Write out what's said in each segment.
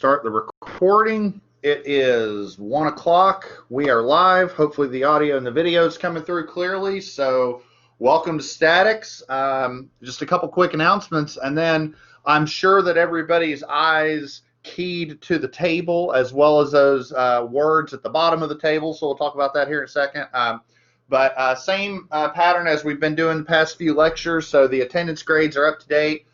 start the recording. It is 1 o'clock. We are live. Hopefully the audio and the video is coming through clearly. So welcome to Statics. Just a couple quick announcements, and then I'm sure that everybody's eyes keyed to the table as well as those words at the bottom of the table. So we'll talk about that here in a second. But same pattern as we've been doing the past few lectures. So the attendance grades are up to date.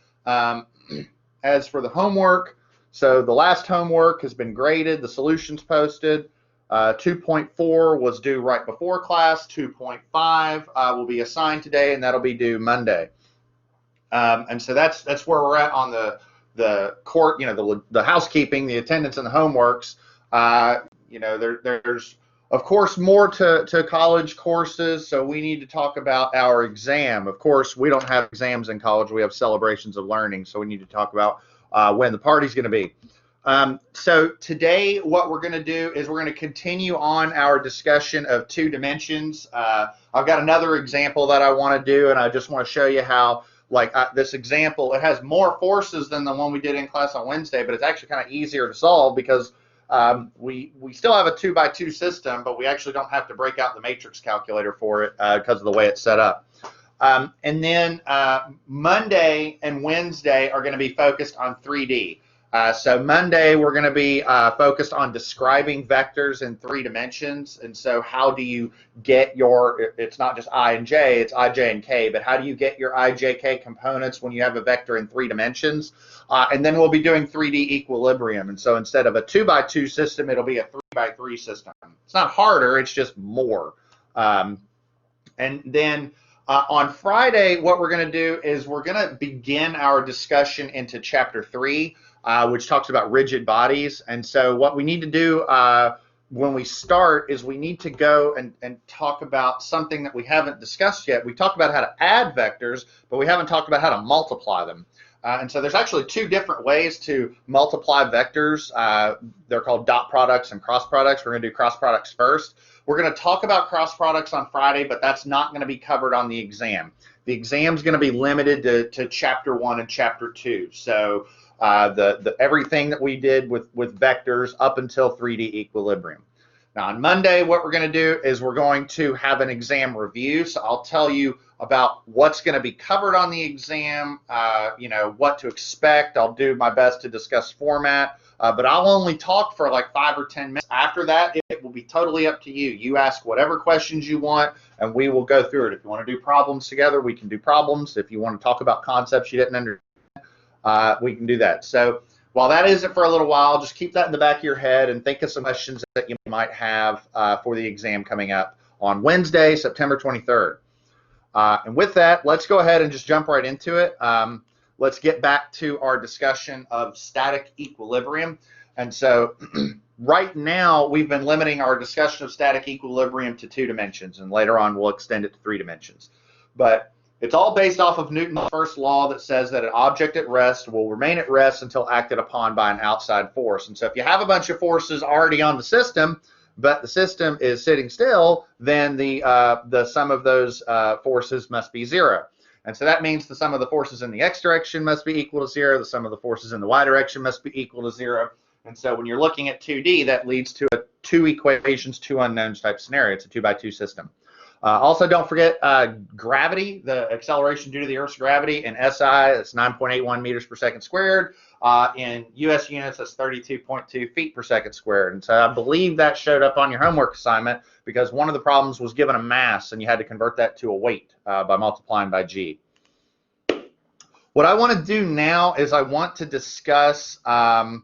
As for the homework, so the last homework has been graded, the solutions posted. 2.4 was due right before class. 2.5 will be assigned today, and that'll be due Monday. And so that's where we're at on the court, the housekeeping, the attendance, and the homeworks. There's of course more to college courses, so we need to talk about our exam. Of course, we don't have exams in college. We have celebrations of learning, so we need to talk about when the party's going to be. So today what we're going to do is we're going to continue on our discussion of two dimensions. I've got another example that I want to do, and I just want to show you how, this example, it has more forces than the one we did in class on Wednesday, but it's actually kind of easier to solve because we still have a 2x2 system, but we actually don't have to break out the matrix calculator for it because of the way it's set up. And then Monday and Wednesday are going to be focused on 3D. So Monday we're going to be focused on describing vectors in 3 dimensions. And so how do you get it's not just I and J, it's I, J, and K, but how do you get your I, J, K components when you have a vector in 3 dimensions? And then we'll be doing 3D equilibrium. And so instead of a 2x2 system, it'll be a 3x3 system. It's not harder, it's just more. And then on Friday, what we're going to do is we're going to begin our discussion into Chapter 3, which talks about rigid bodies. And so what we need to do when we start is we need to go and talk about something that we haven't discussed yet. We talked about how to add vectors, but we haven't talked about how to multiply them. And so there's actually 2 different ways to multiply vectors. They're called dot products and cross products. We're going to do cross products first. We're going to talk about cross products on Friday, but that's not going to be covered on the exam. The exam's going to be limited to Chapter 1 and Chapter 2. So everything that we did with vectors up until 3D equilibrium. Now on Monday, what we're going to do is we're going to have an exam review. So I'll tell you about what's going to be covered on the exam, what to expect. I'll do my best to discuss format, but I'll only talk for like 5 or 10 minutes. After that, it will be totally up to you. You ask whatever questions you want, and we will go through it. If you want to do problems together, we can do problems. If you want to talk about concepts you didn't understand, we can do that. So while that isn't for a little while, just keep that in the back of your head and think of some questions that you might have for the exam coming up on Wednesday, September 23rd. And with that, let's go ahead and just jump right into it. Let's get back to our discussion of static equilibrium. And so right now, we've been limiting our discussion of static equilibrium to 2 dimensions, and later on we'll extend it to 3 dimensions. But it's all based off of Newton's first law that says that an object at rest will remain at rest until acted upon by an outside force. And so if you have a bunch of forces already on the system, but the system is sitting still, then the sum of those forces must be 0. And so that means the sum of the forces in the x direction must be equal to 0, the sum of the forces in the y direction must be equal to 0. And so when you're looking at 2D, that leads to a 2 equations, 2 unknowns type scenario. It's a 2x2 system. Also, don't forget gravity, the acceleration due to the Earth's gravity. In SI, that's 9.81 meters per second squared. In US units, that's 32.2 feet per second squared. And so I believe that showed up on your homework assignment because one of the problems was given a mass, and you had to convert that to a weight by multiplying by G. What I want to do now is I want to discuss I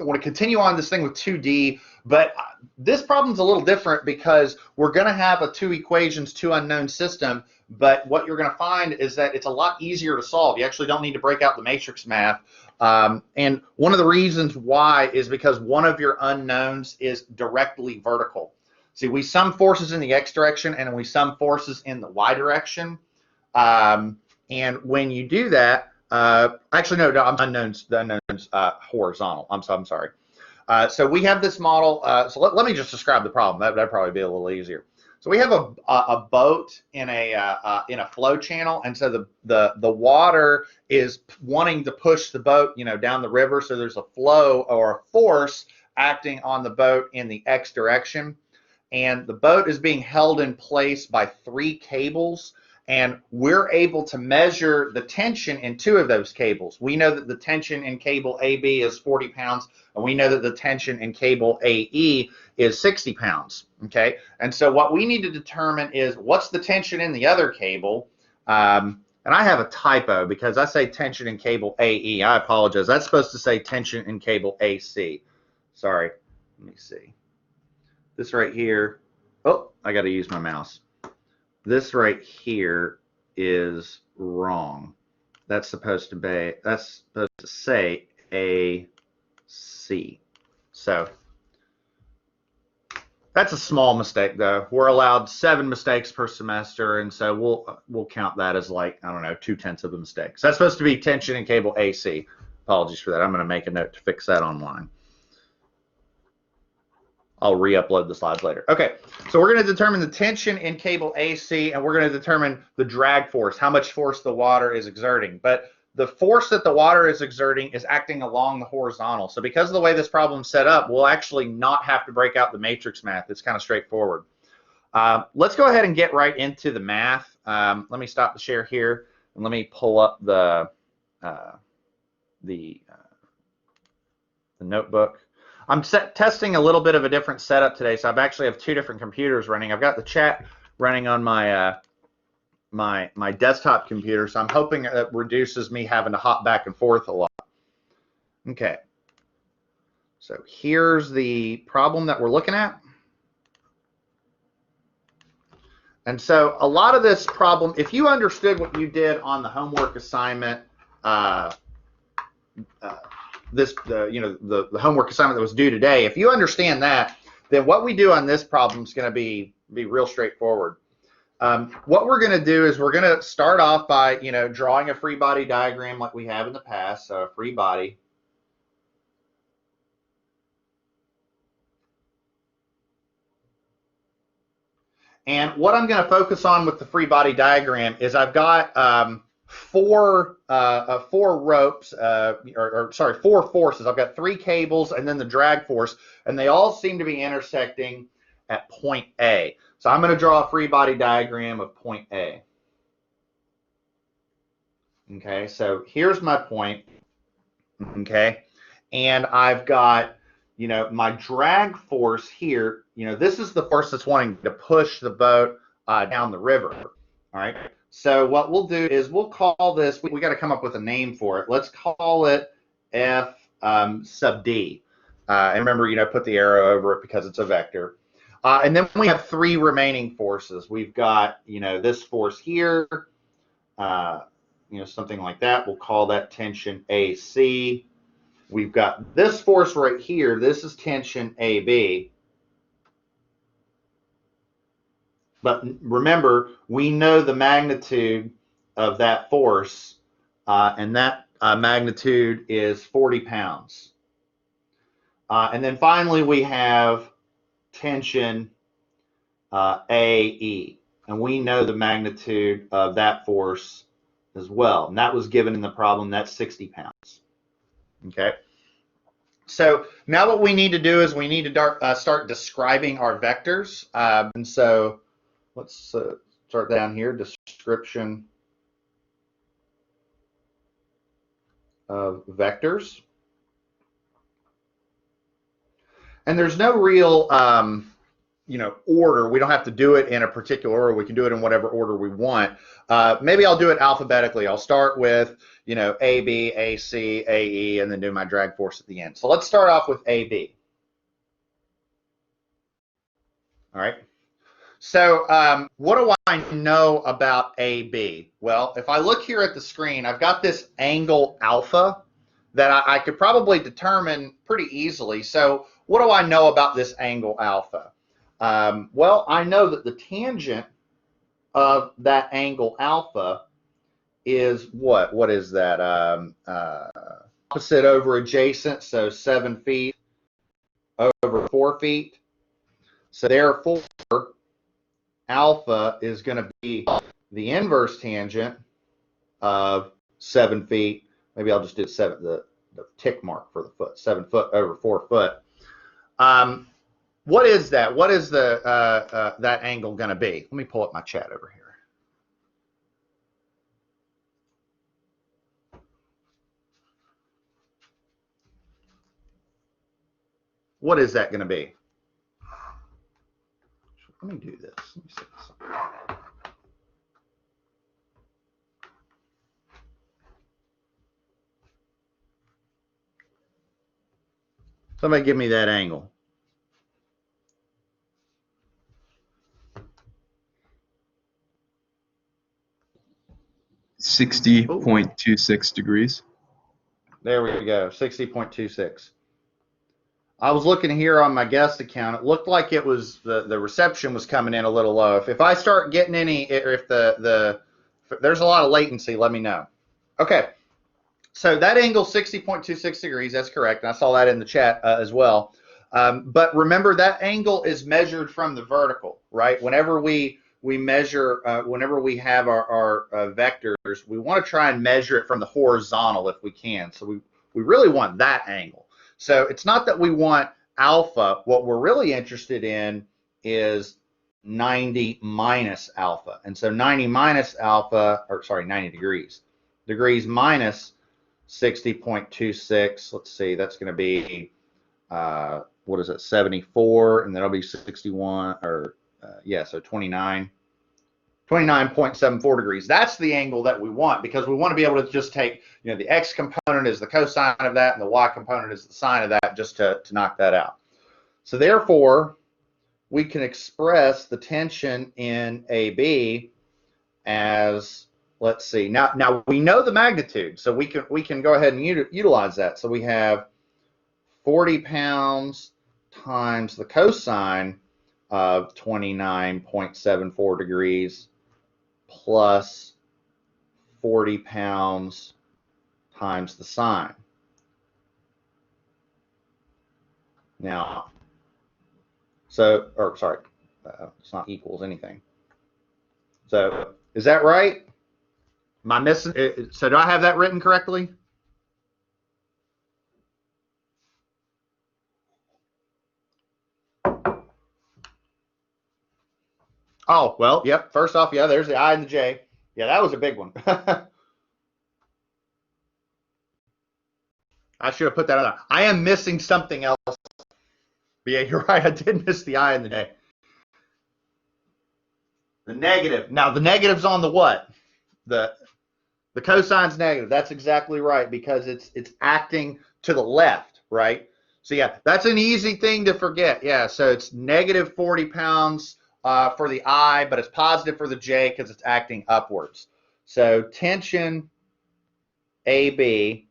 want to continue on this thing with 2D, but this problem's a little different because we're going to have a 2 equations, 2 unknown system, but what you're going to find is that it's a lot easier to solve. You actually don't need to break out the matrix math. And one of the reasons why is because one of your unknowns is directly vertical. See, we sum forces in the x direction and we sum forces in the y direction. And when you do that, actually, no, unknowns, the unknowns horizontal. I'm sorry. So we have this model. So let me just describe the problem. That'd probably be a little easier. So we have a boat in a flow channel, and so the water is wanting to push the boat, down the river. So there's a flow or a force acting on the boat in the X direction, and the boat is being held in place by 3 cables. And we're able to measure the tension in 2 of those cables. We know that the tension in cable AB is 40 pounds, and we know that the tension in cable AE is 60 pounds. Okay, and so what we need to determine is what's the tension in the other cable. And I have a typo because I say tension in cable AE. I apologize. That's supposed to say tension in cable AC. Sorry. Let me see. This right here. Oh, I got to use my mouse. This right here is wrong. That's supposed to say AC. So that's a small mistake, though. We're allowed 7 mistakes per semester, and so we'll count that as, like, I don't know, 2/10 of a mistake. So that's supposed to be tension in cable AC. Apologies for that. I'm going to make a note to fix that online. I'll re-upload the slides later. Okay, so we're going to determine the tension in cable AC, and we're going to determine the drag force, how much force the water is exerting. But the force that the water is exerting is acting along the horizontal. So because of the way this problem's set up, we'll actually not have to break out the matrix math. It's kind of straightforward. Let's go ahead and get right into the math. Let me stop the share here, and let me pull up the notebook. I'm testing a little bit of a different setup today, so I actually have 2 different computers running. I've got the chat running on my my desktop computer, so I'm hoping it reduces me having to hop back and forth a lot. Okay, so here's the problem that we're looking at. And so a lot of this problem, if you understood what you did on the homework assignment, the homework assignment that was due today, if you understand that, then what we do on this problem is going to be real straightforward. What we're going to do is we're going to start off by, drawing a free body diagram like we have in the past. So a free body. And what I'm going to focus on with the free body diagram is I've got 4 ropes, sorry, 4 forces. I've got 3 cables and then the drag force, and they all seem to be intersecting at point A. So I'm going to draw a free body diagram of point A. Okay, so here's my point. Okay, and I've got, my drag force here. This is the force that's wanting to push the boat down the river. All right. So what we'll do is we'll call this, we got to come up with a name for it. Let's call it F sub D. And remember, put the arrow over it because it's a vector. And then we have 3 remaining forces. We've got, this force here, something like that. We'll call that tension AC. We've got this force right here. This is tension AB. But remember, we know the magnitude of that force, and that magnitude is 40 pounds. And then finally, we have tension AE, and we know the magnitude of that force as well. And that was given in the problem. That's 60 pounds. Okay. So now what we need to do is we need to start describing our vectors. And so let's start down here, description of vectors. And there's no real, order. We don't have to do it in a particular order. We can do it in whatever order we want. Maybe I'll do it alphabetically. I'll start with, AB, AC, AE, and then do my drag force at the end. So let's start off with AB. All right. So what do I know about AB? Well, if I look here at the screen, I've got this angle alpha that I could probably determine pretty easily. So what do I know about this angle alpha? Well, I know that the tangent of that angle alpha is what? What is that? Opposite over adjacent, so 7 feet over 4 feet. So therefore, alpha is going to be the inverse tangent of 7 feet. Maybe I'll just do the tick mark for the foot, 7 foot over 4 foot. What is that? What is that angle going to be? Let me pull up my chat over here. What is that going to be? Let me do this. Let me see this. Somebody give me that angle. $60.26. There we go, 60.26. I was looking here on my guest account. It looked like it was the reception was coming in a little low. If I start getting any, or if if there's a lot of latency, let me know. Okay, so that angle 60.26 degrees, that's correct. And I saw that in the chat as well. But remember, that angle is measured from the vertical, right? Whenever we measure, whenever we have our vectors, we want to try and measure it from the horizontal if we can. So we really want that angle. So it's not that we want alpha. What we're really interested in is 90 minus alpha. And so 90 minus alpha, or sorry, 90 degrees. Degrees minus 60.26. Let's see, that's going to be, what is it, 74, and that'll be 61, or yeah, so 29.74 degrees. That's the angle that we want, because we want to be able to just take, the x component is the cosine of that, and the y component is the sine of that, just to knock that out. So therefore, we can express the tension in AB as, let's see, now we know the magnitude, so we can go ahead and utilize that. So we have 40 pounds times the cosine of 29.74 degrees plus 40 pounds times the sine. Now, so, or sorry, it's not equals anything. So is that right? Am I missing? So do I have that written correctly? Oh, well, yep. First off, yeah, there's the I and the J. Yeah, that was a big one. I should have put that on. I am missing something else. But yeah, you're right. I did miss the I and the J. The negative. Now, the negative's on the what? The cosine's negative. That's exactly right, because it's acting to the left, right? So yeah, that's an easy thing to forget. Yeah, so it's negative 40 pounds for the I, but it's positive for the J because it's acting upwards. So tension AB,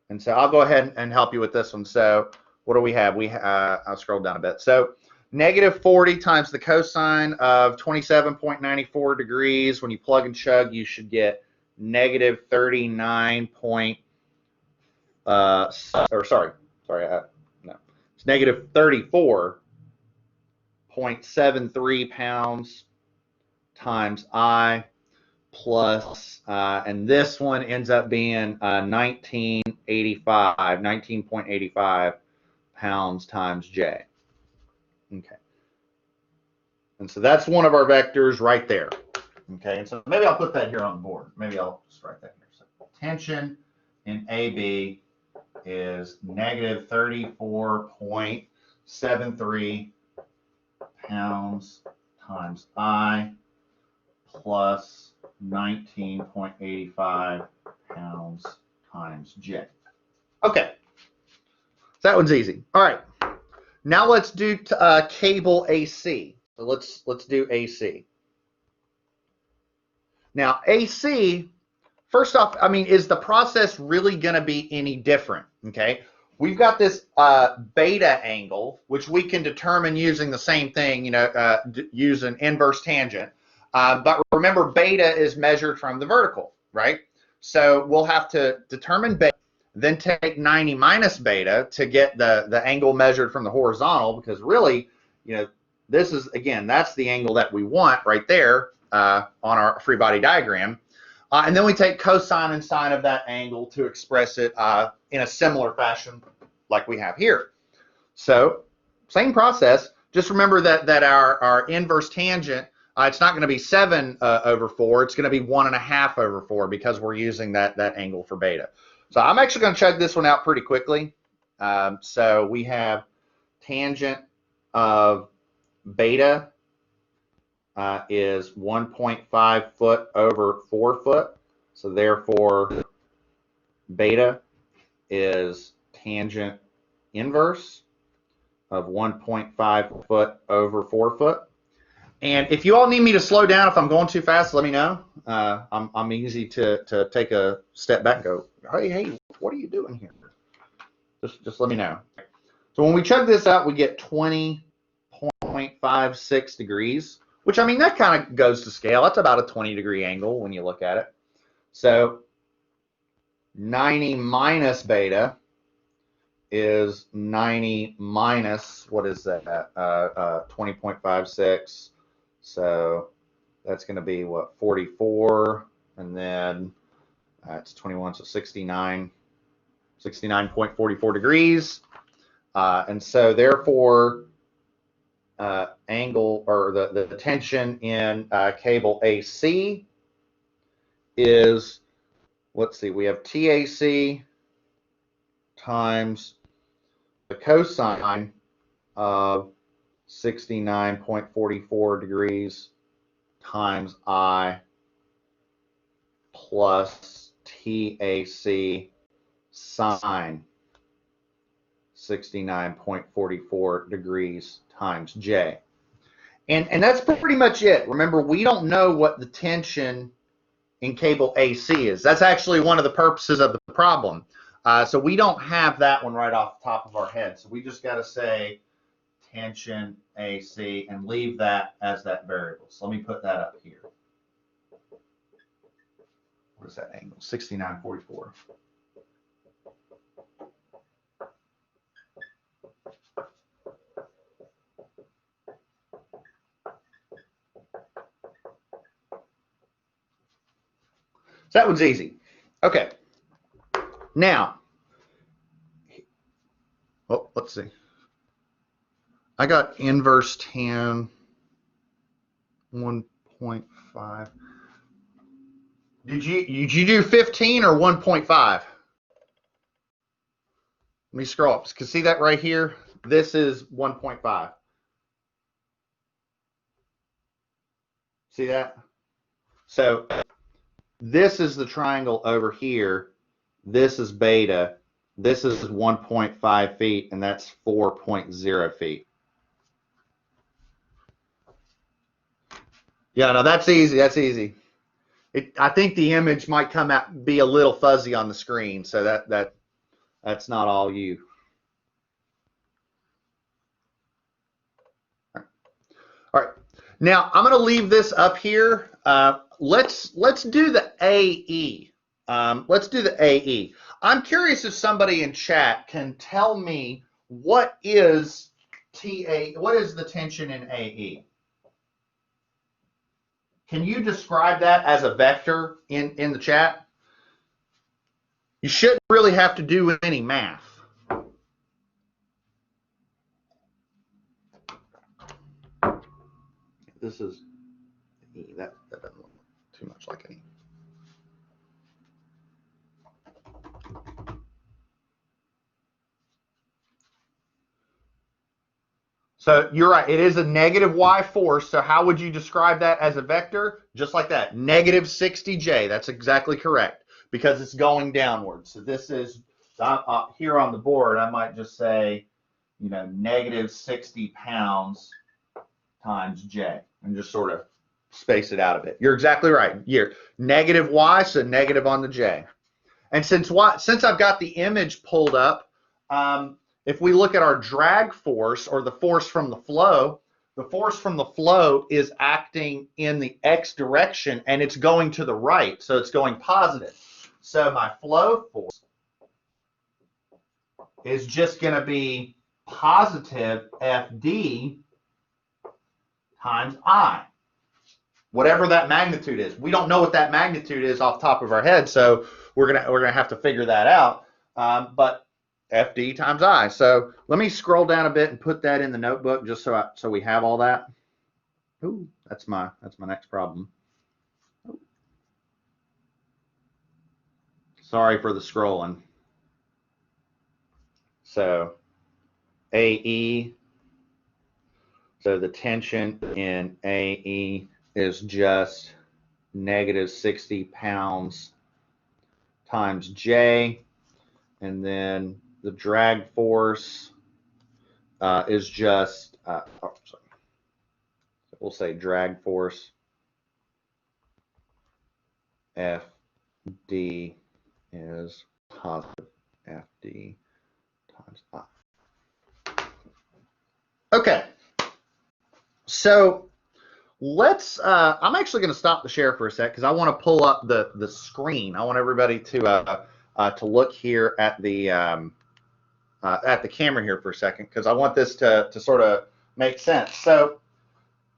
and so I'll go ahead and help you with this one. So what do we have? I'll scroll down a bit. So negative 40 times the cosine of 27.94 degrees. When you plug and chug, you should get negative 39 it's negative 34.73 pounds times I plus, and this one ends up being 19.85 pounds times J. Okay. And so that's one of our vectors right there. Okay, and so maybe I'll put that here on the board. Maybe I'll just write that here. So tension in AB is negative 34.73 pounds times I plus 19.85 pounds times J. Okay, so that one's easy. All right, now let's do cable AC. So let's do AC. Now, AC, first off, I mean, is the process really going to be any different? Okay, we've got this beta angle, which we can determine using the same thing, use an inverse tangent. But remember, beta is measured from the vertical, right? So we'll have to determine beta, then take 90 minus beta to get the angle measured from the horizontal, because really, this is, again, that's the angle that we want right there on our free body diagram. And then we take cosine and sine of that angle to express it in a similar fashion like we have here. So same process. Just remember that our inverse tangent, it's not going to be 7 over 4. It's going to be 1.5 over 4 because we're using that angle for beta. So I'm actually going to chug this one out pretty quickly. So we have tangent of beta is 1.5 foot over 4 foot. So therefore, beta is tangent inverse of 1.5 foot over 4 foot. And if you all need me to slow down if I'm going too fast, let me know. I'm easy to take a step back and go, hey, what are you doing here? Just let me know. So when we chug this out, we get 20.56 degrees, which, I mean, that kind of goes to scale. That's about a 20-degree angle when you look at it. So 90 minus beta is 90 minus, what is that? 20.56. So that's going to be, what, 44, and then it's 21, so 69.44 degrees. And so therefore, angle, or the tension in cable AC is, let's see, we have TAC times the cosine of 69.44 degrees times I plus TAC sine 69.44 degrees times J. And that's pretty much it. Remember, we don't know what the tension in cable AC is. That's actually one of the purposes of the problem. So we don't have that one right off the top of our head. So we just got to say tension AC and leave that as that variable. So let me put that up here. What is that angle? 69.44. So that one's easy. Okay. Now, oh, let's see. I got inverse tan 1.5. Did you do 15 or 1.5? Let me scroll up. Because see that right here? This is 1.5. See that? So this is the triangle over here. This is beta. This is 1.5 feet, and that's 4.0 feet. Yeah, no, that's easy. That's easy. I think the image might come out be a little fuzzy on the screen, so that's not all you. All right. Now I'm going to leave this up here. Let's do the AE. Let's do the AE. I'm curious if somebody in chat can tell me what is the tension in AE? Can you describe that as a vector in the chat? You shouldn't really have to do any math. This is E. That doesn't look too much like an E. So you're right. It is a negative y force. So how would you describe that as a vector? Just like that. Negative 60J. That's exactly correct because it's going downward. So this is here on the board. I might just say, negative 60 pounds times J, and just sort of space it out a bit. You're exactly right. Here, negative y, so negative on the J. And since I've got the image pulled up, if we look at our drag force, or the force from the flow is acting in the x direction, and it's going to the right, so it's going positive. So my flow force is just going to be positive FD times I. Whatever that magnitude is. We don't know what that magnitude is off the top of our head, so we're gonna have to figure that out. But FD times I. So let me scroll down a bit and put that in the notebook just so we have all that. Ooh, that's my next problem. Sorry for the scrolling. So AE. So the tension in AE is just negative 60 pounds times J, and then the drag force is just, we'll say drag force FD is positive FD times I. Okay, so let's, I'm actually going to stop the share for a sec because I want to pull up the screen. I want everybody to look here at the camera here for a second because I want this to sort of make sense. So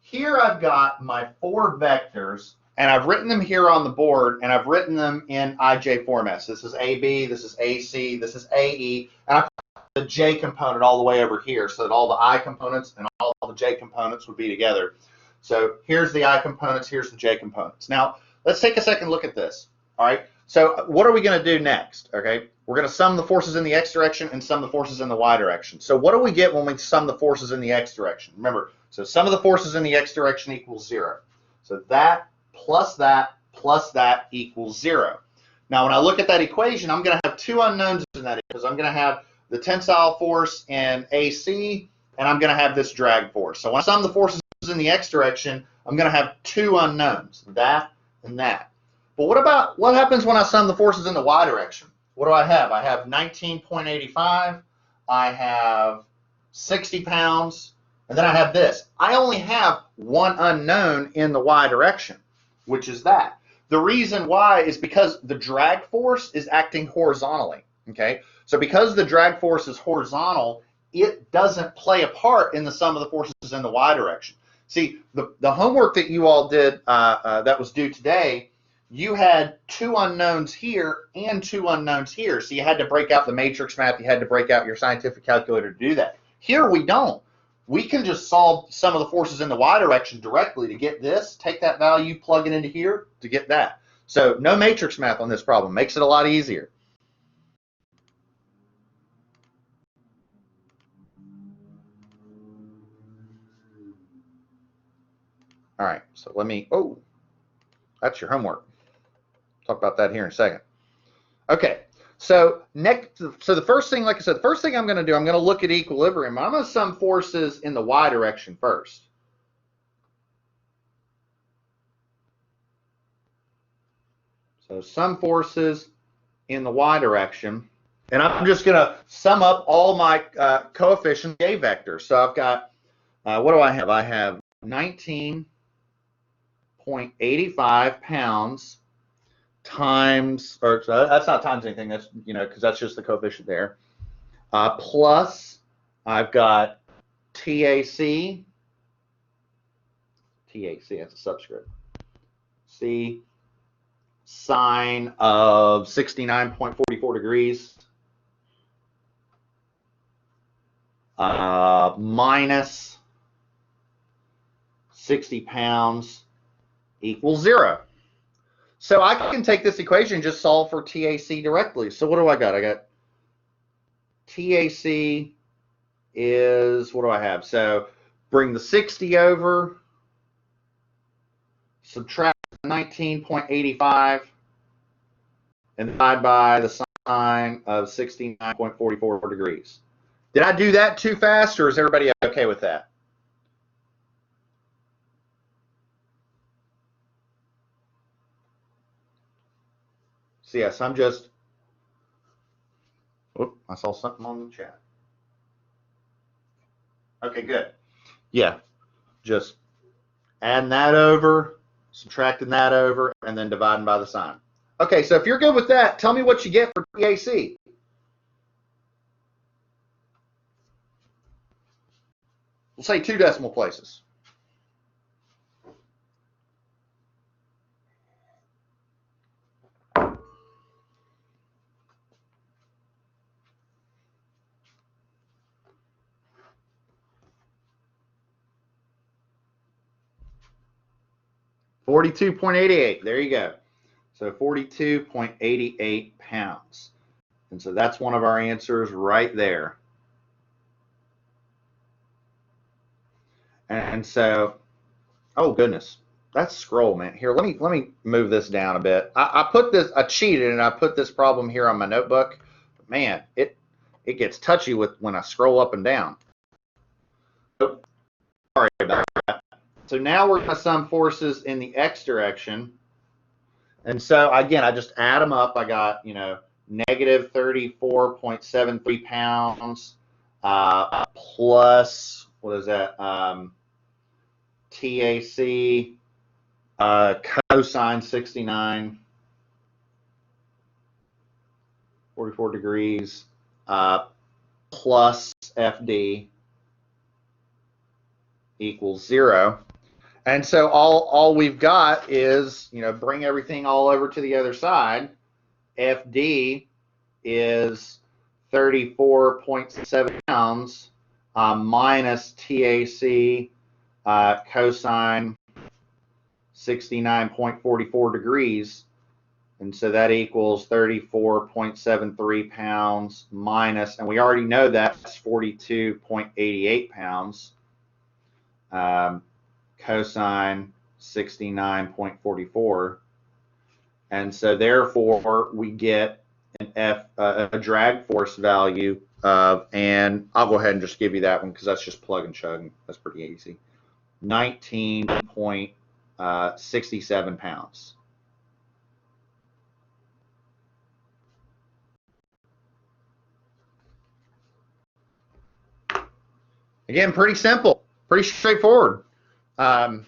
here I've got my 4 vectors, and I've written them here on the board, and I've written them in IJ format. So this is AB, this is AC, this is AE, and I put the J component all the way over here so that all the I components and all the J components would be together. So here's the I components, here's the J components. Now, let's take a second look at this. All right, so what are we going to do next? Okay, we're going to sum the forces in the X direction and sum the forces in the Y direction. So what do we get when we sum the forces in the X direction? Remember, so sum of the forces in the X direction equals 0. So that plus that equals 0. Now, when I look at that equation, I'm going to have 2 unknowns in that because I'm going to have the tensile force in AC, and I'm going to have this drag force. So when I sum the forces in the X direction, I'm going to have 2 unknowns, that and that. But what happens when I sum the forces in the Y direction? What do I have? I have 19.85, I have 60 pounds, and then I have this. I only have 1 unknown in the Y direction, which is that. The reason why is because the drag force is acting horizontally, okay? So because the drag force is horizontal, it doesn't play a part in the sum of the forces in the Y direction. See, the homework that you all did that was due today, you had 2 unknowns here and 2 unknowns here. So you had to break out the matrix math. You had to break out your scientific calculator to do that. Here we don't. We can just solve some of the forces in the Y direction directly to get this, take that value, plug it into here to get that. So no matrix math on this problem. Makes it a lot easier. All right, so let me, oh, that's your homework. Talk about that here in a second. Okay, so the first thing, like I said, the first thing I'm going to do, I'm going to look at equilibrium. I'm going to sum forces in the Y direction first. So sum forces in the Y direction, and I'm just going to sum up all my coefficients, J vectors. So I've got, what do I have? I have 19.85 pounds times, or so that's not times anything, that's, because that's just the coefficient there, plus I've got TAC, that's a subscript, C, sine of 69.44 degrees, minus 60 pounds equals 0. So I can take this equation and just solve for TAC directly. So what do I got? I got TAC is, what do I have? So bring the 60 over, subtract 19.85, and divide by the sine of 69.44 degrees. Did I do that too fast, or is everybody okay with that? So yes, I'm just, oh, I saw something on the chat. Okay, good. Yeah, just adding that over, subtracting that over, and then dividing by the sine. Okay, so if you're good with that, tell me what you get for TAC. We'll say 2 decimal places. 42.88. There you go. So 42.88 pounds. And so that's one of our answers right there. And so, oh goodness, that's scroll, man. Here, let me move this down a bit. I cheated and I put this problem here on my notebook. But man, it gets touchy when I scroll up and down. Sorry about that. So now we're going to sum forces in the x direction. And so again, I just add them up. I got, negative 34.73 pounds plus, what is that, TAC, cosine 69, 44 degrees, plus FD equals 0. And so all we've got is, bring everything all over to the other side. FD is 34.7 pounds minus TAC cosine 69.44 degrees. And so that equals 34.73 pounds minus, and we already know that's 42.88 pounds. Cosine 69.44, and so therefore we get a drag force value of, and I'll go ahead and just give you that one because that's just plug and chug. That's pretty easy. 19.67 pounds. Again, pretty simple, pretty straightforward. And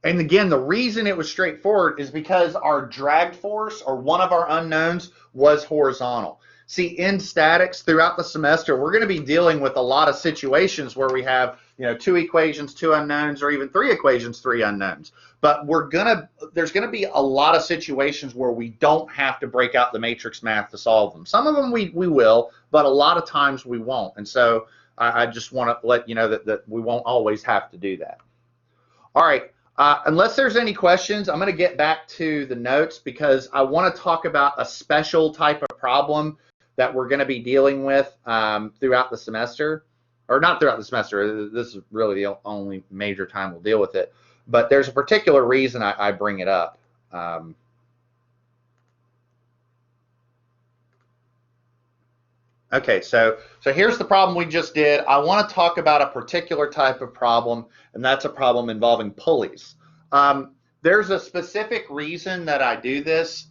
again, the reason it was straightforward is because our drag force, or one of our unknowns, was horizontal. See, in statics throughout the semester, we're going to be dealing with a lot of situations where we have, 2 equations, 2 unknowns, or even 3 equations, 3 unknowns. But there's going to be a lot of situations where we don't have to break out the matrix math to solve them. Some of them we will, but a lot of times we won't. And so I just want to let you know that we won't always have to do that. All right. Unless there's any questions, I'm going to get back to the notes because I want to talk about a special type of problem that we're going to be dealing with throughout the semester. Or not throughout the semester. This is really the only major time we'll deal with it. But there's a particular reason I bring it up. Okay, so here's the problem we just did. I want to talk about a particular type of problem, and that's a problem involving pulleys. There's a specific reason that I do this.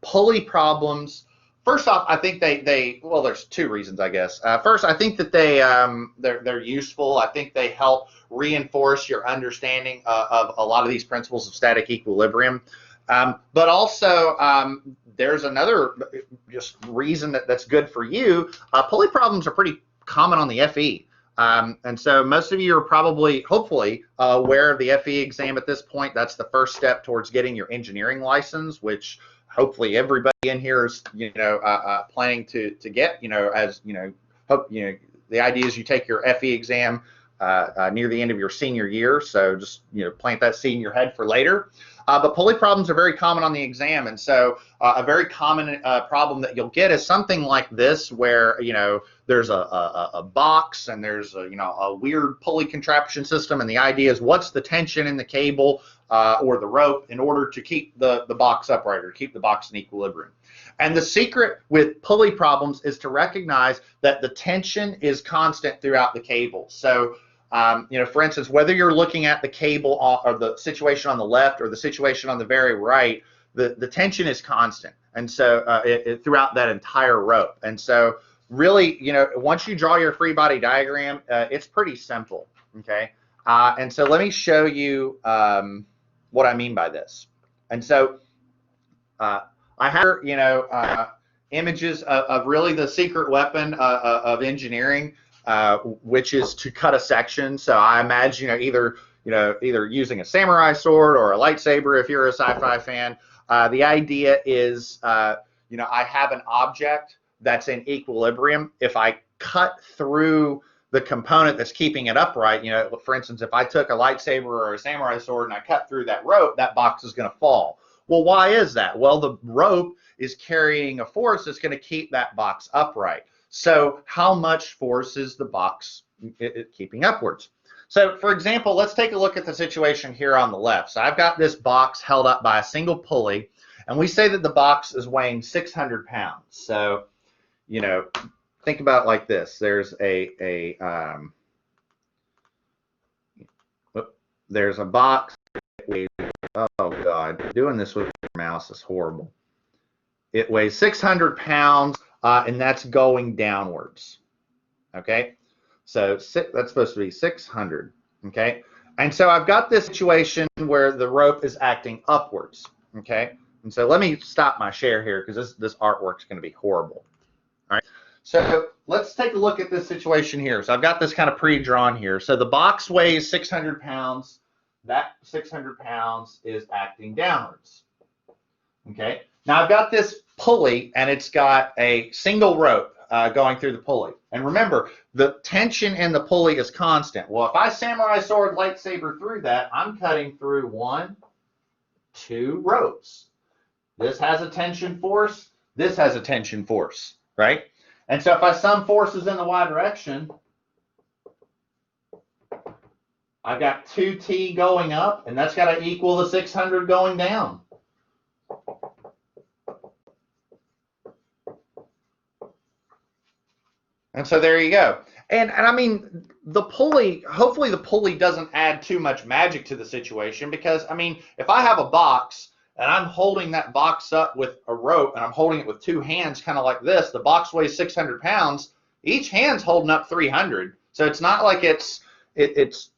Pulley problems, first off, I think well, there's 2 reasons, I guess. First, I think that they're useful. I think they help reinforce your understanding of a lot of these principles of static equilibrium. But also, there's another just reason that's good for you. Pulley problems are pretty common on the FE. And so most of you are probably, hopefully, aware of the FE exam at this point. That's the first step towards getting your engineering license, which hopefully everybody in here is, planning to get, hope, the idea is you take your FE exam near the end of your senior year. So just, plant that seed in your head for later. But pulley problems are very common on the exam, and so a very common problem that you'll get is something like this, where there's a box and there's a weird pulley contraption system, and the idea is what's the tension in the cable or the rope in order to keep the box upright or keep the box in equilibrium. And the secret with pulley problems is to recognize that the tension is constant throughout the cable. So for instance, whether you're looking at the cable or the situation on the left or the situation on the very right, the tension is constant. And so throughout that entire rope. And so really, once you draw your free body diagram, it's pretty simple. Okay. And so let me show you what I mean by this. And so I have, images of really the secret weapon of engineering. Which is to cut a section. So I imagine either using a samurai sword or a lightsaber if you're a sci-fi fan. The idea is I have an object that's in equilibrium. If I cut through the component that's keeping it upright. You know, for instance, if I took a lightsaber or a samurai sword and I cut through that rope, that box is going to fall. Well, why is that? Well, the rope is carrying a force that's going to keep that box upright. So how much force is the box keeping upwards? So for example, let's take a look at the situation here on the left. So I've got this box held up by a single pulley, and we say that the box is weighing 600 pounds. So, you know, think about it like this. There's there's a box. Oh God, doing this with your mouse is horrible. It weighs 600 pounds, and that's going downwards. Okay, so that's supposed to be 600. Okay, and so I've got this situation where the rope is acting upwards. Okay, and so let me stop my share here because this artwork's going to be horrible. All right, so let's take a look at this situation here. So I've got this kind of pre-drawn here. So the box weighs 600 pounds. That 600 pounds is acting downwards. Okay, now I've got this pulley, and it's got a single rope going through the pulley. And remember, the tension in the pulley is constant. Well, if I samurai sword lightsaber through that, I'm cutting through 1, 2 ropes. This has a tension force. This has a tension force, right? And so if I sum forces in the y direction, I've got 2t going up, and that's got to equal the 600 going down. And so there you go. And I mean, the pulley, hopefully the pulley doesn't add too much magic to the situation, because, I mean, if I have a box and I'm holding that box up with a rope and I'm holding it with 2 hands kind of like this, the box weighs 600 pounds, each hand's holding up 300. So it's not like it's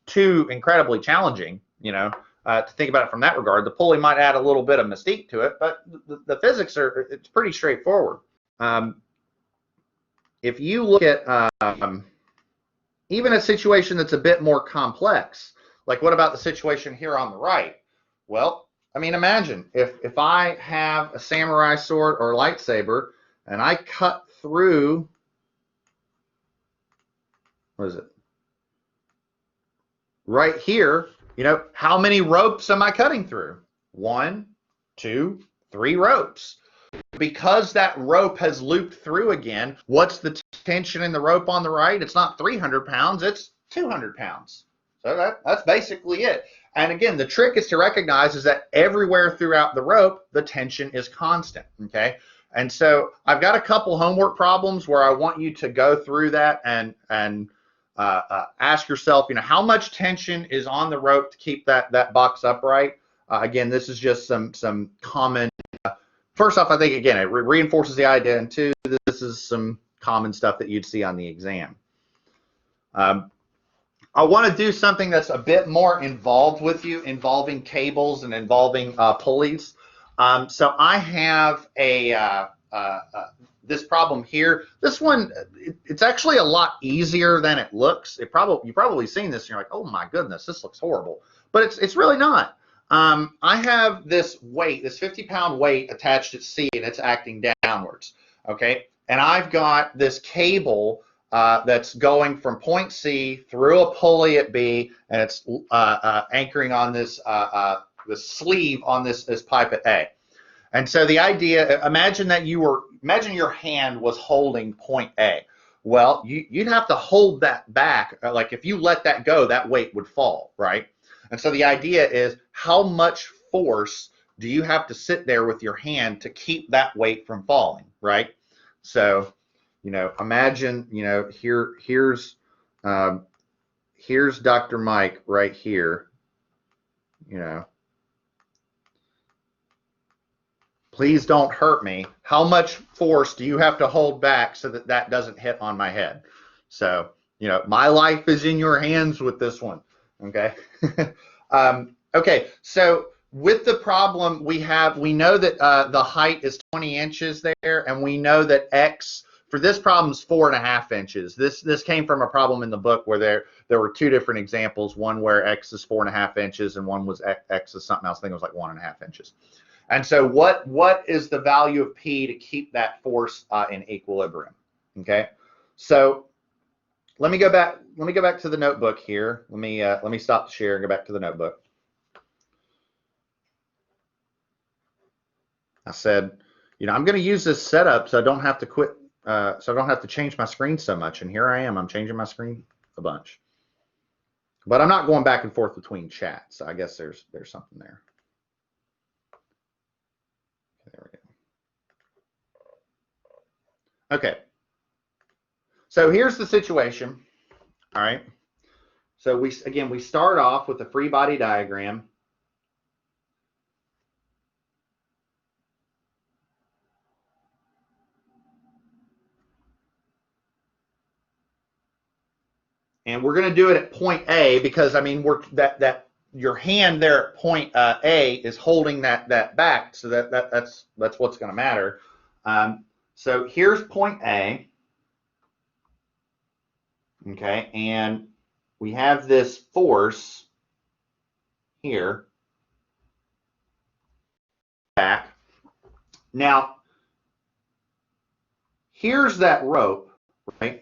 too incredibly challenging, you know, to think about it from that regard. The pulley might add a little bit of mystique to it, but the physics it's pretty straightforward. If you look at even a situation that's a bit more complex, like what about the situation here on the right? Well, I mean, imagine if I have a samurai sword or lightsaber and I cut through, what is it? Right here, you know, how many ropes am I cutting through? 1, 2, 3 ropes. Because that rope has looped through again, what's the tension in the rope on the right? It's not 300 pounds, it's 200 pounds. So that's basically it. And again, the trick is to recognize is that everywhere throughout the rope, the tension is constant, okay? And so I've got a couple homework problems where I want you to go through that and ask yourself, you know, how much tension is on the rope to keep that box upright? Again, this is just some common. First off, I think, again, it reinforces the idea, and 2, this is some common stuff that you'd see on the exam. I want to do something that's a bit more involved with you, involving cables and involving pulleys. So I have this problem here. This one, it's actually a lot easier than it looks. You've probably seen this and you're like, oh my goodness, this looks horrible. But it's really not. I have this weight, this 50-pound weight attached at C, and it's acting downwards, okay? And I've got this cable that's going from point C through a pulley at B, and it's anchoring on this the sleeve on this pipe at A. And so the idea, imagine your hand was holding point A. Well, you'd have to hold that back. Like if you let that go, that weight would fall, right? And so the idea is, how much force do you have to sit there with your hand to keep that weight from falling, right? So, you know, imagine, you know, here's Dr. Mike right here, you know. Please don't hurt me. How much force do you have to hold back so that doesn't hit on my head? So, you know, my life is in your hands with this one, okay? Okay, so with the problem we know that the height is 20 inches there, and we know that X for this problem is 4.5 inches. This came from a problem in the book where there were 2 different examples, one where X is 4.5 inches and one was X is something else. I think it was like 1.5 inches. And so what is the value of P to keep that force in equilibrium? Okay, so let me go back. Let me go back to the notebook here. Let me stop the share and go back to the notebook. I said, I'm going to use this setup so I don't have to quit, so I don't have to change my screen so much. And here I am. I'm changing my screen a bunch, but I'm not going back and forth between chats. So I guess there's something there. There we go. Okay. So here's the situation. All right. So we start off with a free body diagram. And we're going to do it at point A because, I mean, that your hand there at point A is holding that back, so that's what's going to matter. So here's point A, okay, and we have this force here back. Now, here's that rope, right?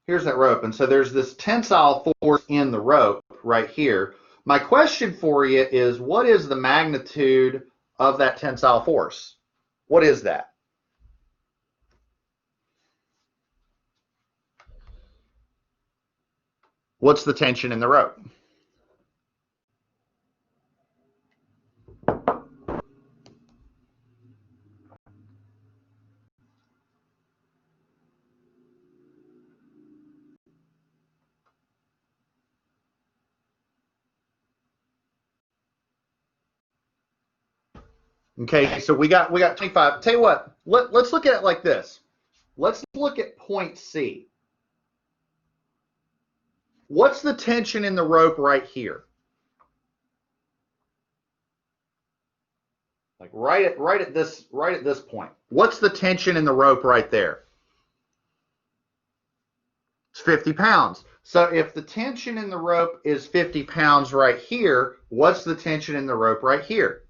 Here's that rope, and so there's this tensile force in the rope right here. My question for you is, what is the magnitude of that tensile force? What is that? What's the tension in the rope? Okay, so we got 25. Tell you what, let's look at it like this. Let's look at point C. What's the tension in the rope right here? Like right at this point. What's the tension in the rope right there? It's 50 pounds. So if the tension in the rope is 50 pounds right here, what's the tension in the rope right here?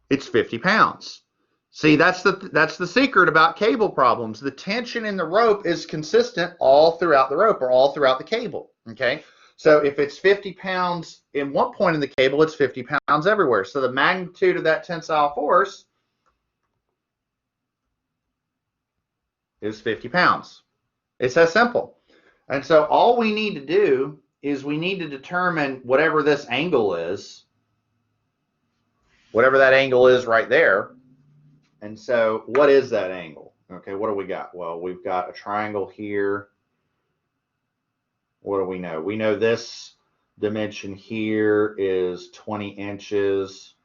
It's 50 pounds. See, that's the secret about cable problems. The tension in the rope is consistent all throughout the rope or all throughout the cable, okay? So if it's 50 pounds in one point in the cable, it's 50 pounds everywhere. So the magnitude of that tensile force is 50 pounds. It's that simple. And so all we need to do is we need to determine whatever this angle is, whatever that angle is right there. And so what is that angle? Okay, what do we got? Well, we've got a triangle here. What do we know? We know this dimension here is 20 inches.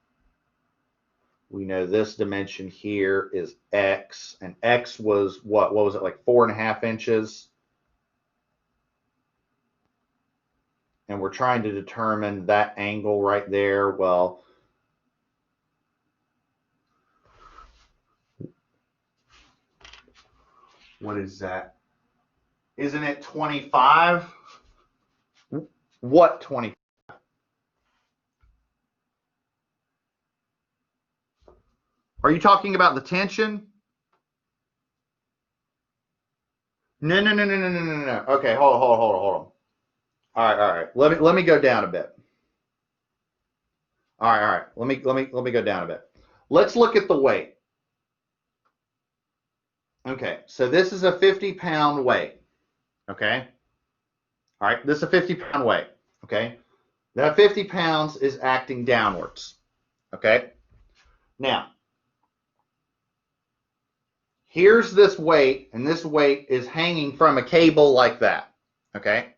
We know this dimension here is X, and X was what was it, like 4.5 inches? And we're trying to determine that angle right there. Well, what is that? Isn't it 25? What 25? Are you talking about the tension? No. Okay, hold on. All right. Let me go down a bit. All right. Let me go down a bit. Let's look at the weight. Okay, so this is a 50-pound weight. Okay. All right, this is a 50-pound weight. Okay. That 50 pounds is acting downwards. Okay. Now, here's this weight, and this weight is hanging from a cable like that. Okay.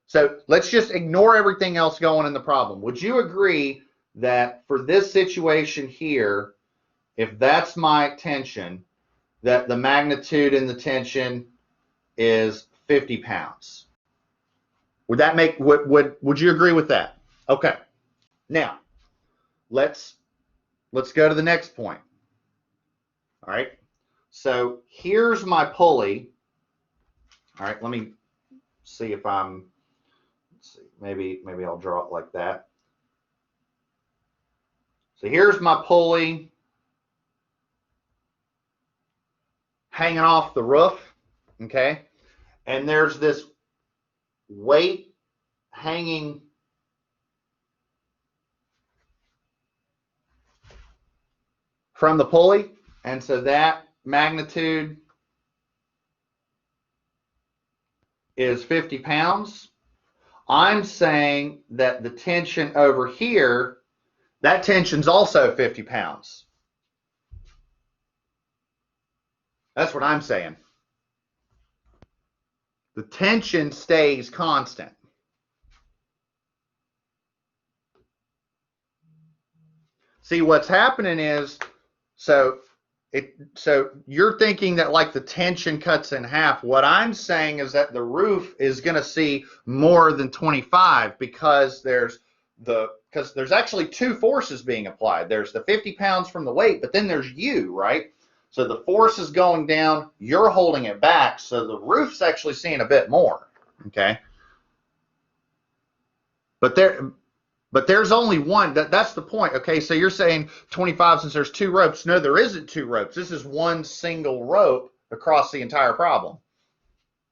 So let's just ignore everything else going in the problem. Would you agree that for this situation here, if that's my tension, that the magnitude in the tension is 50 pounds? Would that make, would you agree with that? Okay. Now, let's go to the next point. All right. So here's my pulley. All right. Let me see if I'm, let's see, maybe I'll draw it like that. So here's my pulley. hanging off the roof, okay? And there's this weight hanging from the pulley, and so that magnitude is 50 pounds. I'm saying that the tension over here, that tension's also 50 pounds. That's what I'm saying. The tension stays constant. See, what's happening is, so you're thinking that like the tension cuts in half. What I'm saying is that the roof is going to see more than 25 because there's actually two forces being applied. There's the 50 pounds from the weight, but then there's you, right? So the force is going down, you're holding it back, so the roof's actually seeing a bit more, okay? But there's only one. That's the point. Okay, so you're saying 25 since there's two ropes. No, there isn't two ropes. This is one single rope across the entire problem,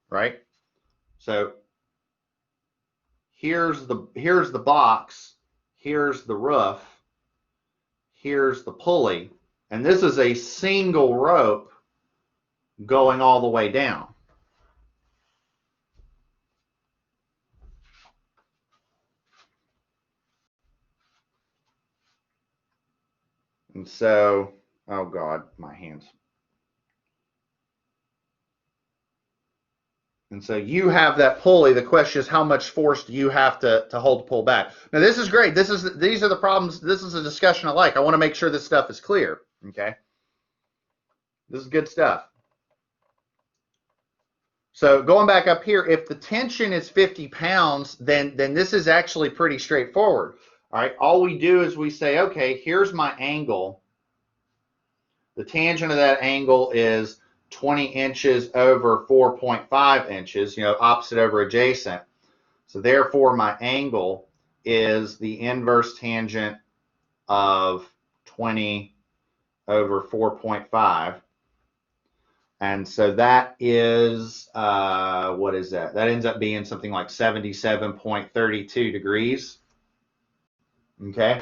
right? So here's the box, here's the roof, here's the pulley, and this is a single rope going all the way down. And so, oh God, my hands. And so you have that pulley. The question is, how much force do you have to hold to pull back? Now, this is great. These are the problems. This is a discussion I like. I want to make sure this stuff is clear. Okay. This is good stuff. So going back up here, if the tension is 50 pounds, then this is actually pretty straightforward. All right. All we do is we say, okay, here's my angle. The tangent of that angle is 20 inches over 4.5 inches, opposite over adjacent. So therefore, my angle is the inverse tangent of 20 over 4.5. And so that is, what is that? That ends up being something like 77.32 degrees. Okay.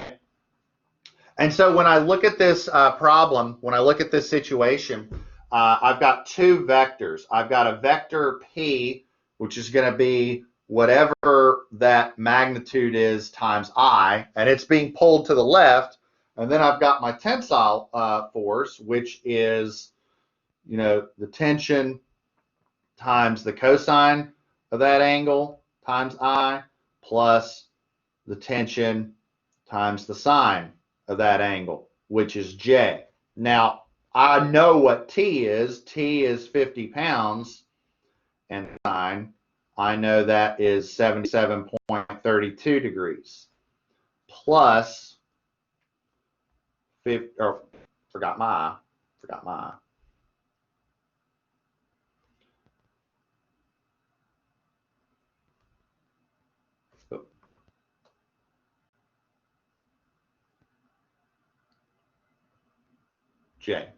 And so when I look at this problem, when I look at this situation, I've got two vectors. I've got a vector P, which is going to be whatever that magnitude is times I, and it's being pulled to the left. And then I've got my tensile force, which is, the tension times the cosine of that angle times I, plus the tension times the sine of that angle, which is J. Now, I know what T is. T is 50 pounds, and sine, I know that is 77.32 degrees, plus 50, forgot my J.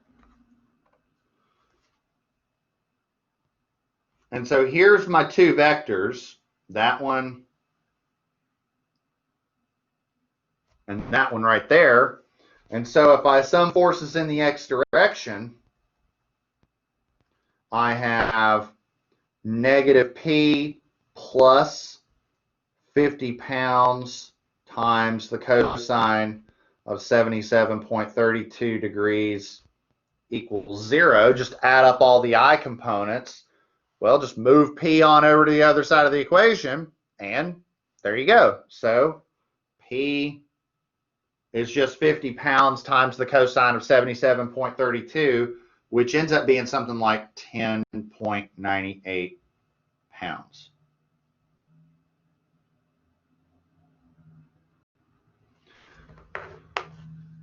And so here's my two vectors, that one and that one right there. And so if I sum forces in the x direction, I have negative P plus 50 pounds times the cosine of 77.32 degrees equals 0. Just add up all the I components. Well, just move P on over to the other side of the equation, and there you go. So P is just 50 pounds times the cosine of 77.32, which ends up being something like 10.98 pounds.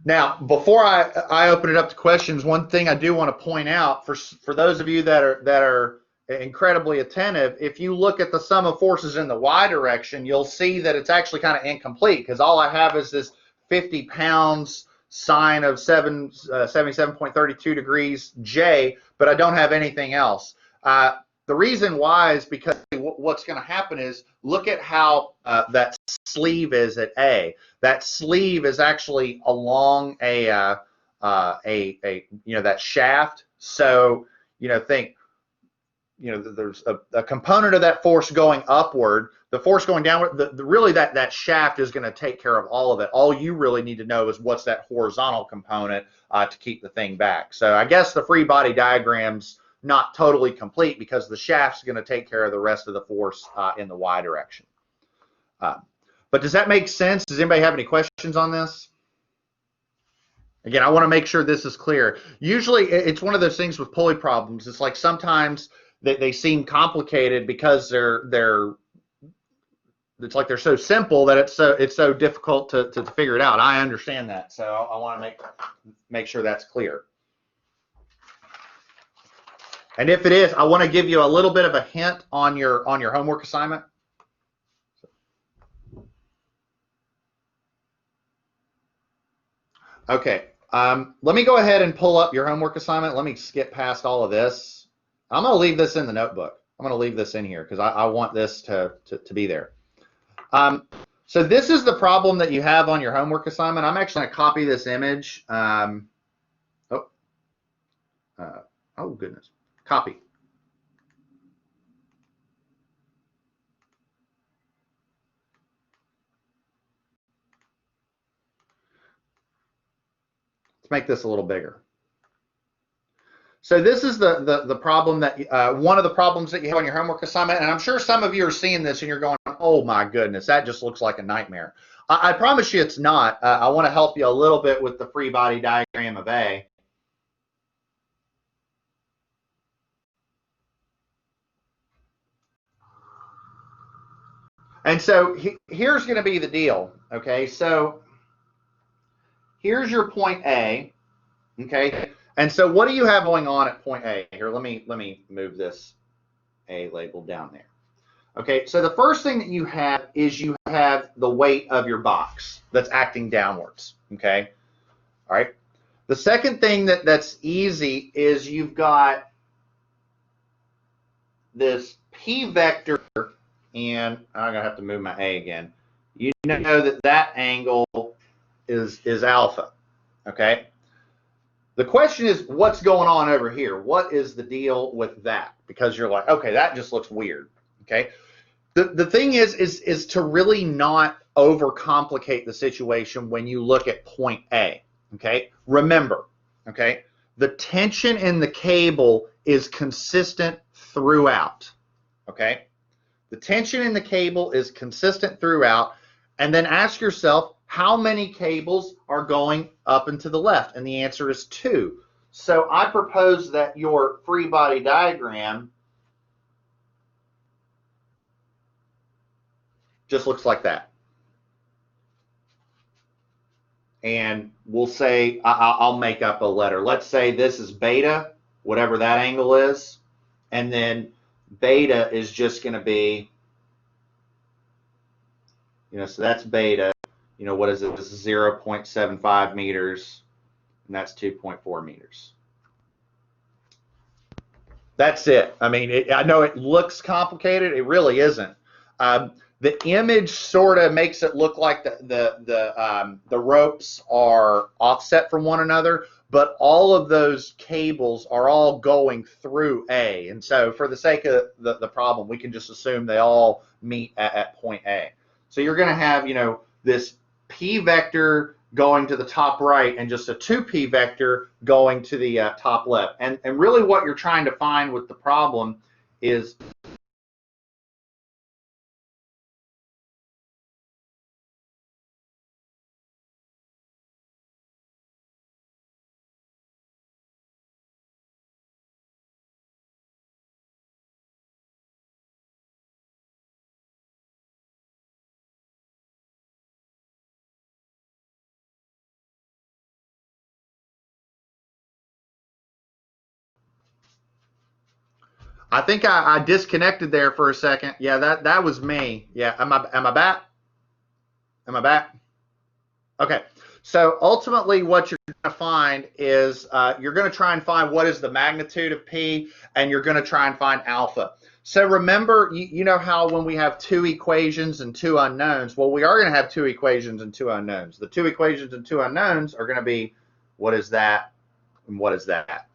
Now, before I open it up to questions, one thing I do want to point out for those of you that are incredibly attentive, if you look at the sum of forces in the y direction, you'll see that it's actually kind of incomplete, because all I have is this 50 pounds sine of 77.32 degrees J, but I don't have anything else. The reason why is because what's going to happen is look at how that sleeve is at A. That sleeve is actually along that shaft. So think there's a component of that force going upward. The force going downward, really that shaft is going to take care of all of it. All you really need to know is what's that horizontal component to keep the thing back. So I guess the free body diagram's not totally complete because the shaft's going to take care of the rest of the force in the Y direction. But does that make sense? Does anybody have any questions on this? Again, I want to make sure this is clear. Usually it's one of those things with pulley problems. It's like sometimes they seem complicated because it's like they're so simple that it's so difficult to figure it out. I understand that, so I want to make sure that's clear. And if it is, I want to give you a little bit of a hint on your homework assignment. Okay, let me go ahead and pull up your homework assignment. Let me skip past all of this. I'm going to leave this in the notebook. I'm going to leave this in here because I want this to be there. So this is the problem that you have on your homework assignment. I'm actually going to copy this image. Oh goodness, copy. Let's make this a little bigger. So this is the problem that one of the problems that you have on your homework assignment, and I'm sure some of you are seeing this and you're going, oh my goodness, that just looks like a nightmare. I promise you it's not. I want to help you a little bit with the free body diagram of A. And so here's going to be the deal, okay? So here's your point A, okay? And so what do you have going on at point A? Here, let me move this A label down there. Okay, so the first thing that you have is you have the weight of your box that's acting downwards, okay? All right. The second thing that's easy is you've got this P vector, and I'm going to have to move my A again. You know that angle is alpha, okay? The question is, what's going on over here? What is the deal with that? Because you're like, okay, that just looks weird, okay? The thing is to really not overcomplicate the situation when you look at point A, okay? Remember, okay, the tension in the cable is consistent throughout, okay? The tension in the cable is consistent throughout, and then ask yourself, how many cables are going up and to the left? And the answer is 2. So I propose that your free body diagram just looks like that. And we'll say, I'll make up a letter. Let's say this is beta, whatever that angle is. And then beta is just going to be, so that's beta. What is it? This is 0.75 meters, and that's 2.4 meters. That's it. I mean, I know it looks complicated. It really isn't. The image sort of makes it look like the ropes are offset from one another, but all of those cables are all going through A. And so for the sake of the problem, we can just assume they all meet at point A. So you're going to have, this P vector going to the top right and just a 2P vector going to the top left. And really what you're trying to find with the problem is I think I disconnected there for a second. Yeah, that was me. Yeah, am I back? Am I back? Okay. So ultimately what you're going to find is you're going to try and find what is the magnitude of P, and you're going to try and find alpha. So remember, you know how when we have two equations and two unknowns, well, we are going to have two equations and two unknowns. The two equations and two unknowns are going to be what is that and what is that.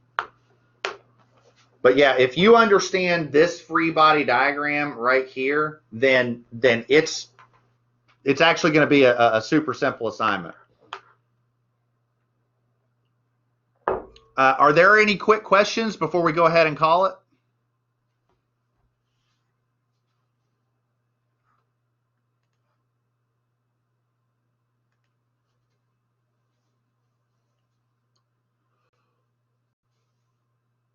But yeah, if you understand this free body diagram right here, then it's actually going to be a super simple assignment. Are there any quick questions before we go ahead and call it?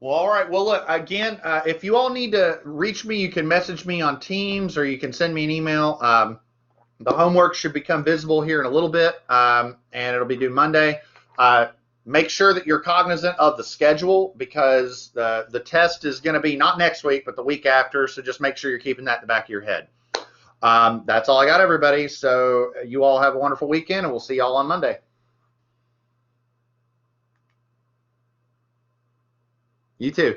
Well, all right. Well, look, again, if you all need to reach me, you can message me on Teams or you can send me an email. The homework should become visible here in a little bit, and it'll be due Monday. Make sure that you're cognizant of the schedule because the test is going to be not next week, but the week after. So just make sure you're keeping that in the back of your head. That's all I got, everybody. So you all have a wonderful weekend, and we'll see y'all on Monday. You too.